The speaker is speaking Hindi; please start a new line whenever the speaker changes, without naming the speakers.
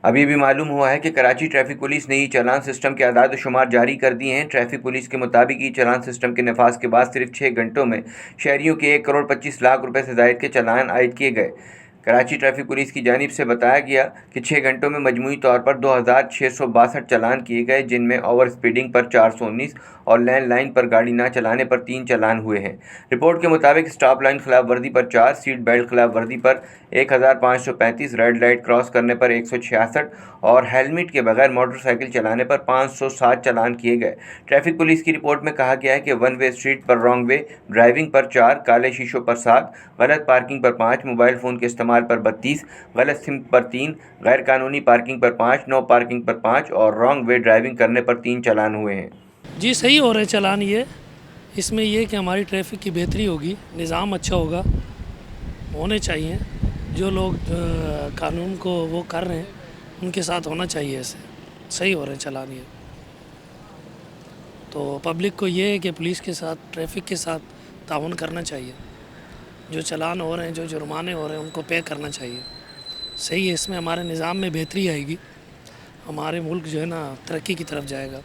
अभी भी मालूम हुआ है कि कराची ट्रैफिक पुलिस ने ई चालान सिस्टम के आदाद शुमार जारी कर दिए हैं। ट्रैफिक पुलिस के मुताबिक ई चालान सिस्टम के नफाज के बाद सिर्फ 6 घंटों में शहरियों के 1 करोड़ 25 लाख रुपए से ज़ायद के चालान आयद किए गए। कराची ट्रैफिक पुलिस की जानिब से बताया गया कि 6 घंटों में मजमूई तौर पर 2662 चालान किए गए, जिनमें ओवर स्पीडिंग पर 419 और लैंड लाइन पर गाड़ी न चलाने पर 3 चालान हुए हैं। रिपोर्ट के मुताबिक स्टॉप लाइन खिलाफ वर्दी पर 4, सीट बेल्ट खिलाफ वर्दी पर 1535, रेड लाइट क्रॉस करने पर 166 और हेलमेट के बगैर मोटरसाइकिल चलाने पर 507 चालान किए गए। ट्रैफिक पुलिस की रिपोर्ट में कहा गया है कि वन वे स्ट्रीट पर रॉन्ग वे ड्राइविंग पर 4, काले शीशों पर 7, गलत पार्किंग पर 5, मोबाइल फ़ोन के इस्तेमाल पर 32, गलत सिम पर 3, गैर कानूनी पार्किंग पर 5, नो पार्किंग पर 5 और रॉन्ग वे ड्राइविंग करने पर 3 चालान हुए हैं।
जी सही हो रहे चालान ये। इसमें ये कि हमारी ट्रैफिक की बेहतरी होगी, निज़ाम अच्छा होगा, होने चाहिए। जो लोग कानून को वो कर रहे हैं उनके साथ होना चाहिए, ऐसे सही हो रहे चालान ये। तो पब्लिक को ये है कि पुलिस के साथ, ट्रैफिक के साथ ताउन करना चाहिए। जो चालान हो रहे हैं, जो जुर्माने हो रहे हैं, उनको पे करना चाहिए। सही है, इसमें हमारे निज़ाम में बेहतरी आएगी, हमारे मुल्क जो है ना तरक्की की तरफ जाएगा।